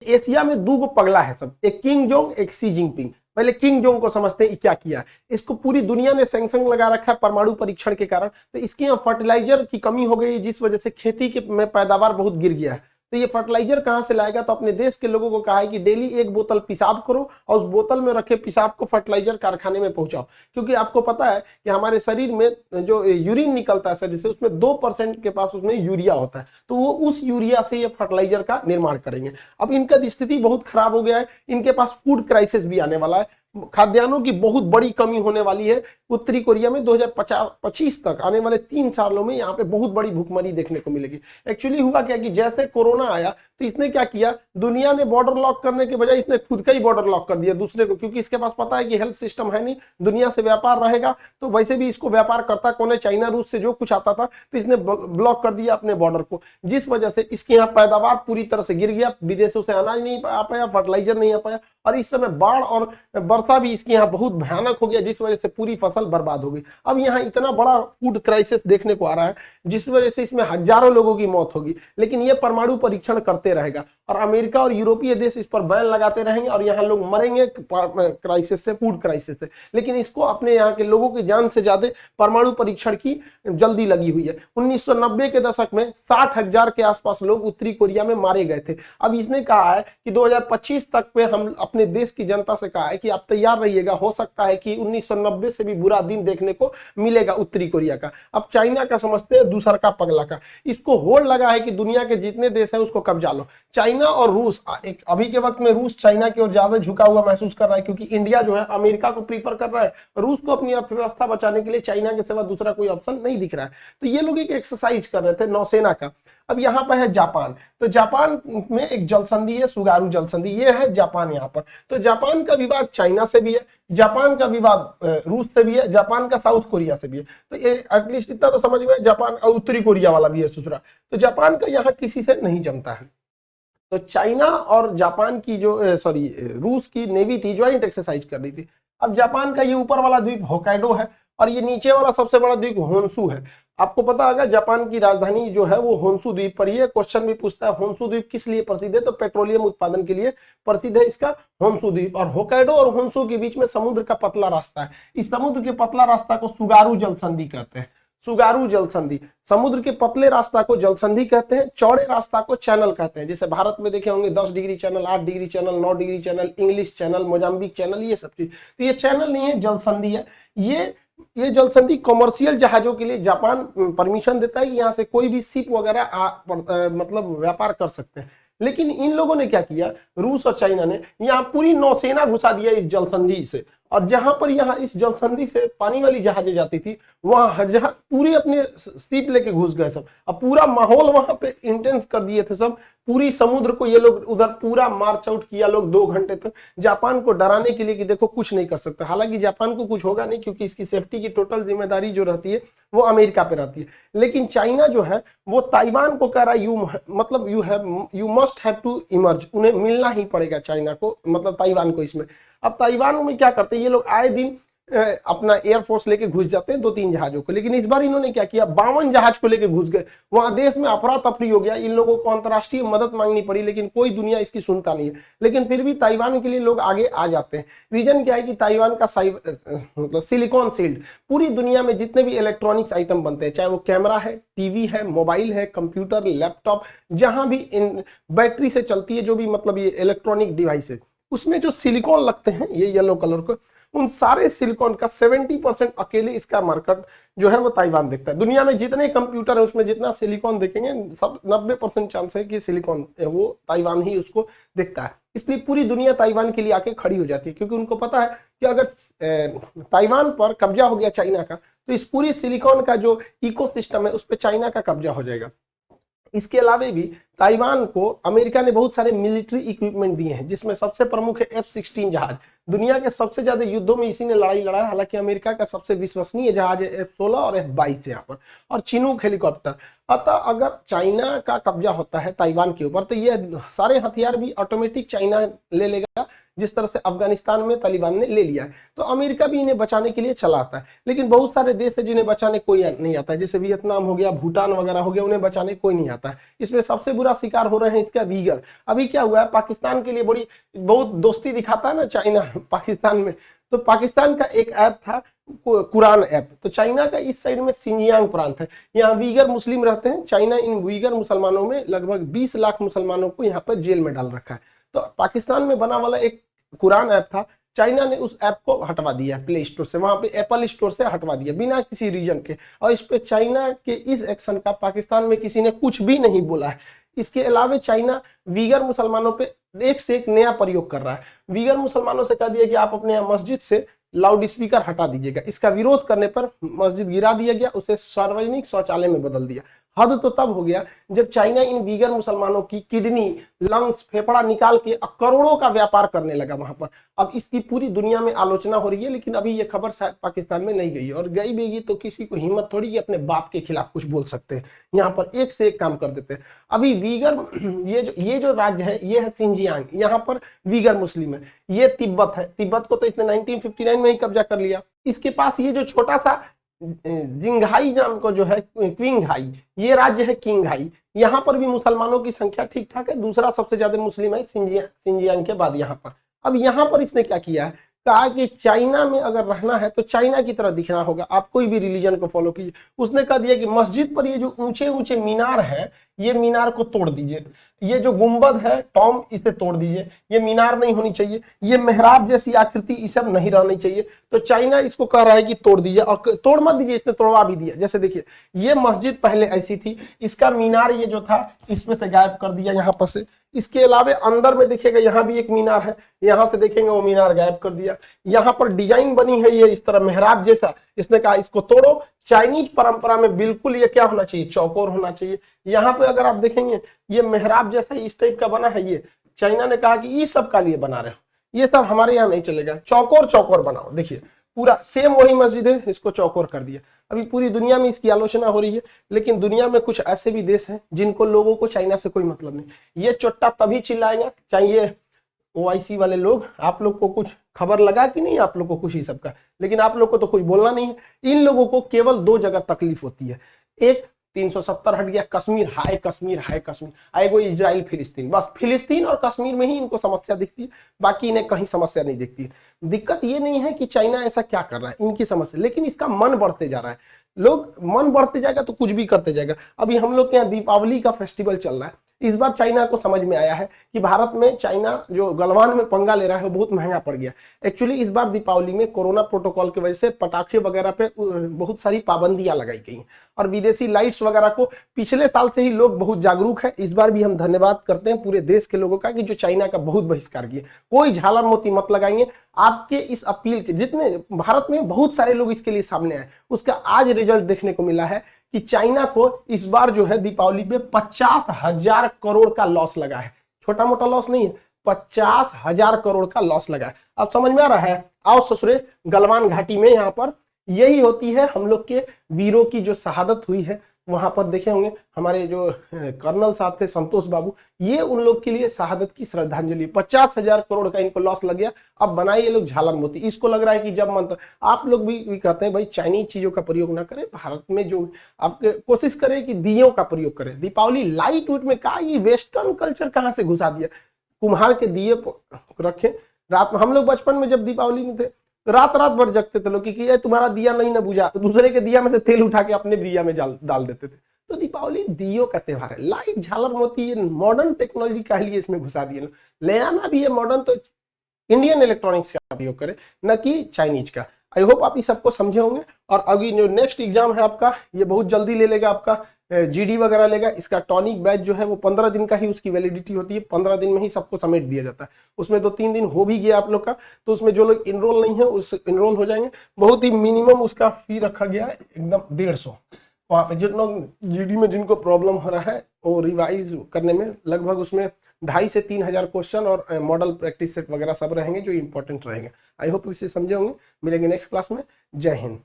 Asia में दो गो पगला है सब, एक किंग जोंग एक सी जिनपिंग। पहले किंग जोंग को समझते हैं क्या किया। इसको पूरी दुनिया ने सैंक्शन लगा रखा है परमाणु परीक्षण के कारण। तो इसके यहाँ फर्टिलाइजर की कमी हो गई, जिस वजह से खेती के में पैदावार बहुत गिर गया है। तो ये फर्टिलाइजर कहाँ से लाएगा? तो अपने देश के लोगों को कहा है कि डेली एक बोतल पेशाब करो और उस बोतल में रखे पेशाब को फर्टिलाइजर कारखाने में पहुंचाओ। क्योंकि आपको पता है कि हमारे शरीर में जो यूरिन निकलता है शरीर से, उसमें 2% के पास उसमें यूरिया होता है। तो वो उस यूरिया से ये फर्टिलाइजर का निर्माण करेंगे। अब इनका स्थिति बहुत खराब हो गया है, इनके पास फूड क्राइसिस भी आने वाला है, खाद्यान्नों की बहुत बड़ी कमी होने वाली है। उत्तरी कोरिया में 2025 तक आने वाले 3 सालों में यहाँ पे बहुत बड़ी भूखमरी देखने को मिलेगी। एक्चुअली हुआ क्या कि जैसे कोरोना आया तो इसने क्या किया, दुनिया ने बॉर्डर लॉक करने के बजाय इसने खुद का ही बॉर्डर लॉक कर दिया दूसरे को, क्योंकि इसके पास पता है कि हेल्थ सिस्टम है नहीं, दुनिया से व्यापार रहेगा तो वैसे भी इसको व्यापार करता कौन है, चाइना रूस से जो कुछ आता था, तो इसने ब्लॉक कर दिया अपने बॉर्डर को, जिस वजह से इसके यहाँ पैदावार पूरी तरह से गिर गया। विदेशों से अनाज नहीं आ पाया, फर्टिलाइजर नहीं आ पाया, और इस समय बाढ़ और वर्षा भी इसके यहाँ बहुत भयानक हो गया, जिस वजह से पूरी फसल बर्बाद हो गई। अब यहाँ इतना बड़ा फूड क्राइसिस देखने को आ रहा है, जिस वजह से इसमें हजारों लोगों की मौत होगी। लेकिन ये परमाणु परीक्षण करते रहेगा और अमेरिका और यूरोपीय देश इस पर बैन लगाते रहेंगे और यहाँ लोग मरेंगे क्राइसिस से, फूड क्राइसिस से। लेकिन इसको अपने यहाँ के लोगों की जान से ज्यादा परमाणु परीक्षण की जल्दी लगी हुई है। 1990 के दशक में 60,000 के आसपास लोग उत्तरी कोरिया में मारे गए थे। अब इसने कहा है कि 2025 तक में हम अपने देश की जनता से कहा है कि आप तैयार रहिएगा, हो सकता है कि 1990 से भी बुरा दिन देखने को मिलेगा उत्तरी कोरिया का। अब चाइना का समझते हैं दूसरा का पगला का, इसको होड़ लगा है कि दुनिया के जितने देश हैं उसको कब्जा लो। चाइना और रूस, एक अभी के वक्त में रूस चाइना की ओर ज्यादा झुका हुआ महसूस कर रहा है, क्योंकि इंडिया जो है अमेरिका को प्रीफर कर रहा है, रूस को अपनी अर्थव्यवस्था बचाने के लिए चाइना के सिवा दूसरा कोई ऑप्शन नहीं दिख रहा है। तो ये लोग एक एक्सरसाइज कर रहे थे नौसेना का। अब यहाँ पर है जापान, तो जापान में एक जल संधि है, सुगारू जल संधि, ये है जापान यहाँ पर। तो जापान का विवाद चाइना से भी है, जापान का विवाद रूस से भी है, जापान का साउथ कोरिया से भी है। तो ये एटलीस्ट इतना तो समझ में, जापान और उत्तरी कोरिया वाला भी है दूसरा। तो जापान का यहाँ किसी से नहीं जमता है। तो चाइना और जापान की जो रूस की नेवी थी, ज्वाइंट एक्सरसाइज कर रही थी। अब जापान का ये ऊपर वाला द्वीप होकाइडो है और ये नीचे वाला सबसे बड़ा द्वीप होन्शु है। आपको पता होगा जापान की राजधानी जो है वो होन्शु द्वीप पर ही है। क्वेश्चन भी पूछता है होन्शु द्वीप किस लिए प्रसिद्ध है, तो पेट्रोलियम उत्पादन के लिए प्रसिद्ध है इसका होन्शु द्वीप। और होकाइडो और होन्शु के बीच में समुद्र का पतला रास्ता है। इस समुद्र के पतला रास्ता को सुगारू जल संधि कहते हैं। सुगारू जल संधि, समुद्र के पतले रास्ता को जल संधि कहते हैं, चौड़े रास्ता को चैनल कहते हैं। जैसे भारत में देखे होंगे 10 degree channel, 8 degree channel, 9 degree channel, English channel, Mozambique channel, ये सब चीज। तो ये चैनल नहीं है, जल संधि है। ये जल संधि कॉमर्शियल जहाजों के लिए जापान परमिशन देता है, यहाँ से कोई भी शिप वगैरह मतलब व्यापार कर सकते हैं। लेकिन इन लोगों ने क्या किया, रूस और चाइना ने यहाँ पूरी नौसेना घुसा दिया इस जल संधि से। और जहां पर यहाँ इस जल संधि से पानी वाली जहाजें जाती थी, वहां पूरी अपने शिप लेके घुस गए सब। अब पूरा माहौल वहां पे इंटेंस कर दिए थे सब, पूरी समुद्र को ये लोग उधर पूरा मार्च आउट किया लोग 2 घंटे तक, जापान को डराने के लिए कि देखो कुछ नहीं कर सकते। हालांकि जापान को कुछ होगा नहीं, क्योंकि इसकी सेफ्टी की टोटल जिम्मेदारी जो रहती है वो अमेरिका पे रहती है। लेकिन चाइना जो है वो ताइवान को कह रहा है you must have to emerge, उन्हें मिलना ही पड़ेगा चाइना को, मतलब ताइवान को इसमें। अब ताइवान में क्या करते हैं ये लोग, आए दिन अपना एयरफोर्स लेके घुस जाते हैं 2-3 जहाजों को। लेकिन इस बार इन्होंने क्या किया, 52 जहाज को लेके घुस गए। वहां देश में अफरा तफरी हो गया, इन लोगों को अंतरराष्ट्रीय मदद मांगनी पड़ी, लेकिन कोई दुनिया इसकी सुनता नहीं है। लेकिन फिर भी ताइवान के लिए लोग आगे आ जाते हैं। रीजन क्या है कि ताइवान का मतलब सिलिकॉन शील्ड, पूरी दुनिया में जितने भी इलेक्ट्रॉनिक्स आइटम बनते हैं, चाहे वो कैमरा है, टीवी है, मोबाइल है, कंप्यूटर, लैपटॉप, जहां भी इन बैटरी से चलती है जो भी मतलब ये इलेक्ट्रॉनिक डिवाइस है, उसमें जो सिलिकॉन लगते हैं ये येलो कलर को, उन सारे सिलिकॉन का 70% अकेले इसका मार्केट जो है वो ताइवान देखता है। दुनिया में जितने कंप्यूटर है उसमें जितना सिलिकॉन देखेंगे, सब 90% चांस है कि सिलिकॉन वो ताइवान ही उसको देखता है। इसलिए पूरी दुनिया ताइवान के लिए आके खड़ी हो जाती है, क्योंकि उनको पता है कि अगर ताइवान पर कब्जा हो गया चाइना का, तो इस पूरी सिलिकॉन का जो इकोसिस्टम है उस पर चाइना का कब्जा हो जाएगा। इसके अलावा भी ताइवान को अमेरिका ने बहुत सारे मिलिट्री इक्विपमेंट दिए हैं, जिसमें सबसे प्रमुख है F-16 जहाज। दुनिया के सबसे ज्यादा युद्धों में इसी ने लड़ाई लड़ा है। हालांकि अमेरिका का सबसे विश्वसनीय जहाज है F-16 और F-22 यहाँ पर, और चिनूक हेलीकॉप्टर। अतः अगर चाइना का कब्जा होता है ताइवान के ऊपर, तो ये सारे हथियार भी ऑटोमेटिक चाइना ले लेगा, जिस तरह से अफगानिस्तान में तालिबान ने ले लिया है। तो अमेरिका भी इन्हें बचाने के लिए चला आता है। लेकिन बहुत सारे देश है जिन्हें बचाने कोई नहीं आता है, जैसे वियतनाम हो गया, भूटान वगैरह हो गया, उन्हें बचाने कोई नहीं आता है। इसमें सबसे बुरा दूसरा शिकार हो रहे हैं इसका वीगर। अभी क्या हुआ है, पाकिस्तान के लिए बहुत दोस्ती दिखाता है ना चाइना पाकिस्तान में, तो पाकिस्तान का एक ऐप था कुरान ऐप, तो चाइना का इस साइड में सिंजियांग प्रांत है, यहाँ वीगर मुस्लिम रहते हैं। चाइना इन वीगर मुसलमानों में लगभग 20 लाख मुसलमानों को यहाँ पर जेल में डाल रखा है। तो पाकिस्तान में बना वाला एक कुरान ऐप था, चाइना ने उस ऐप को हटवा दिया प्ले स्टोर से, वहां पे एप्पल स्टोर से हटवा दिया बिना किसी रीजन के। और इस पे चाइना के इस एक्शन का पाकिस्तान में किसी ने कुछ भी नहीं बोला है। इसके अलावा चाइना वीगर मुसलमानों पे एक से एक नया प्रयोग कर रहा है। वीगर मुसलमानों से कह दिया कि आप अपने मस्जिद से लाउड स्पीकर हटा दीजिएगा। इसका विरोध करने पर मस्जिद गिरा दिया गया, उसे सार्वजनिक शौचालय में बदल दिया। हद तो तब हो गया जब चाइना इन वीगर मुसलमानों की किडनी, लंग्स, फेफड़ा निकाल के करोड़ों का व्यापार करने लगा वहां पर। अब इसकी पूरी दुनिया में आलोचना हो रही है, लेकिन अभी ये खबर शायद पाकिस्तान में नहीं गई है, और गई भी तो किसी को हिम्मत थोड़ी कि अपने बाप के खिलाफ कुछ बोल सकते हैं। यहाँ पर एक से एक काम कर देते हैं। अभी वीगर ये जो राज्य है ये है सिंजियांग, यहाँ पर वीगर मुस्लिम है। ये तिब्बत है, तिब्बत को तो इसने 1959 में ही कब्जा कर लिया। इसके पास ये जो छोटा सा जिंगहाई नाम को जो है क्विंगहाई, ये राज्य है किंगहाई। यहाँ पर भी मुसलमानों की संख्या ठीक ठाक है, दूसरा सबसे ज्यादा मुस्लिम है सिंजियांग के बाद यहाँ पर। अब यहाँ पर इसने क्या किया है, कहा कि चाइना में अगर रहना है तो चाइना की तरह दिखना होगा, आप कोई भी रिलीजन को फॉलो कीजिए। उसने कह दिया कि मस्जिद पर ये जो ऊंचे ऊंचे मीनार है, ये मीनार को तोड़ दीजिए, ये जो गुंबद है टॉम, इसे तोड़ दीजिए, ये मीनार नहीं होनी चाहिए, ये मेहराब जैसी आकृति ये सब नहीं रहनी चाहिए। तो चाइना इसको कह रहा है कि तोड़ दीजिए, और तोड़ मत दीजिए, इसने तोड़वा भी दिया। जैसे देखिए ये मस्जिद पहले ऐसी थी, इसका मीनार ये जो था इसमें से गायब कर दिया यहाँ पर से। इसके अलावा अंदर में देखिएगा यहाँ भी एक मीनार है, यहाँ से देखेंगे वो मीनार गायब कर दिया। यहाँ पर डिजाइन बनी है ये इस तरह मेहराब जैसा, इसने कहा इसको तोड़ो। चाइनीज परंपरा में बिल्कुल ये क्या होना चाहिए, चौकोर होना चाहिए। यहाँ पे अगर आप देखेंगे ये मेहराब जैसा इस टाइप का बना है, ये चाइना ने कहा कि ये सब का लिए बना रहे हो, ये सब हमारे यहाँ नहीं चलेगा, चौकोर चौकोर बनाओ। देखिए पूरा सेम वही मस्जिद है, इसको चौकोर कर दिया। अभी पूरी दुनिया में इसकी आलोचना हो रही है, लेकिन दुनिया में कुछ ऐसे भी देश हैं जिनको लोगों को चाइना से कोई मतलब नहीं। ये चोट्टा तभी चिल्लाएगा चाहिए ओआईसी वाले लोग, आप लोग को कुछ खबर लगा कि नहीं, आप लोग को कुछ ही सबका, लेकिन आप लोग को तो कुछ बोलना नहीं है। इन लोगों को केवल दो जगह तकलीफ होती है, एक 370 हट गया, कश्मीर हाय कश्मीर हाय कश्मीर, आएगो इजराइल फिलिस्तीन, बस फिलिस्तीन और कश्मीर में ही इनको समस्या दिखती है, बाकी इन्हें कहीं समस्या नहीं दिखती है। दिक्कत ये नहीं है कि चाइना ऐसा क्या कर रहा है, इनकी समस्या, लेकिन इसका मन बढ़ते जा रहा है। लोग मन बढ़ते जाएगा तो कुछ भी करते जाएगा। अभी हम लोग के यहाँ दीपावली का फेस्टिवल चल रहा है, इस बार चाइना को समझ में आया है कि भारत में चाइना जो गलवान में पंगा ले रहा है वो बहुत महंगा पड़ गया। एक्चुअली इस बार दीपावली में कोरोना प्रोटोकॉल की वजह से पटाखे वगैरह पे बहुत सारी पाबंदियां लगाई गई हैं, और विदेशी लाइट्स वगैरह को पिछले साल से ही लोग बहुत जागरूक है। इस बार भी हम धन्यवाद करते हैं पूरे देश के लोगों का कि जो चाइना का बहुत बहिष्कार किए। कोई झालर मोती मत लगाएंगे। आपके इस अपील के जितने भारत में बहुत सारे लोग इसके लिए सामने आए, उसका आज रिजल्ट देखने को मिला है कि चाइना को इस बार जो है दीपावली पे 50,000 करोड़ का लॉस लगा है। छोटा मोटा लॉस नहीं है, 50,000 करोड़ का लॉस लगा है। अब समझ में आ रहा है। आओ ससुरे, गलवान घाटी में यहाँ पर यही होती है हम लोग के वीरों की जो शहादत हुई है। वहां पर देखे होंगे हमारे जो कर्नल साहब थे संतोष बाबू, ये उन लोग के लिए शहादत की श्रद्धांजलि। 50,000 करोड़ का इनको लॉस लग गया। अब बनाइए लोग झालर मोती। इसको लग रहा है कि जब मन, आप लोग भी कहते हैं भाई चाइनीज चीजों का प्रयोग ना करें, भारत में जो आप कोशिश करें कि दियों का प्रयोग करें। दीपावली लाइट वेट में कहा, ये वेस्टर्न कल्चर कहाँ से घुसा दिया। कुम्हार के दिए रखे रात में, हम लोग बचपन में जब दीपावली में थे रात रात भर जगते थे लोग कि तुम्हारा दिया नहीं ना बुझा, तो दूसरे के दिया में से तेल उठा के अपने दिया में डाल देते थे। तो दीपावली दियों का त्योहार है। लाइट झालर मोती ये मॉडर्न टेक्नोलॉजी का लिए इसमें घुसा दिए। ले आना भी है मॉडर्न तो इंडियन इलेक्ट्रॉनिक्स का उपयोग करें, न कि चाइनीज का। आई होप आप इस सबको समझे होंगे। और अभी जो नेक्स्ट एग्जाम है आपका, ये बहुत जल्दी ले लेगा, आपका जीडी वगैरह लेगा। इसका टॉनिक बैच जो है वो 15 दिन का ही उसकी वैलिडिटी होती है, 15 दिन में ही सबको समेट दिया जाता है। उसमें 2-3 दिन हो भी गया आप लोग का, तो उसमें जो लोग इनरोल नहीं है उस इनरोल हो जाएंगे। बहुत ही मिनिमम उसका फी रखा गया है, एकदम 150। वहाँ पे जिन लोग जीडी में जिनको प्रॉब्लम हो रहा है वो रिवाइज करने में लगभग उसमें 2,500 से 3,000 क्वेश्चन और मॉडल प्रैक्टिस सेट वगैरह सब रहेंगे जो इंपॉर्टेंट रहेंगे। आई होप इसे समझे होंगे। मिलेंगे नेक्स्ट क्लास में। जय हिंद।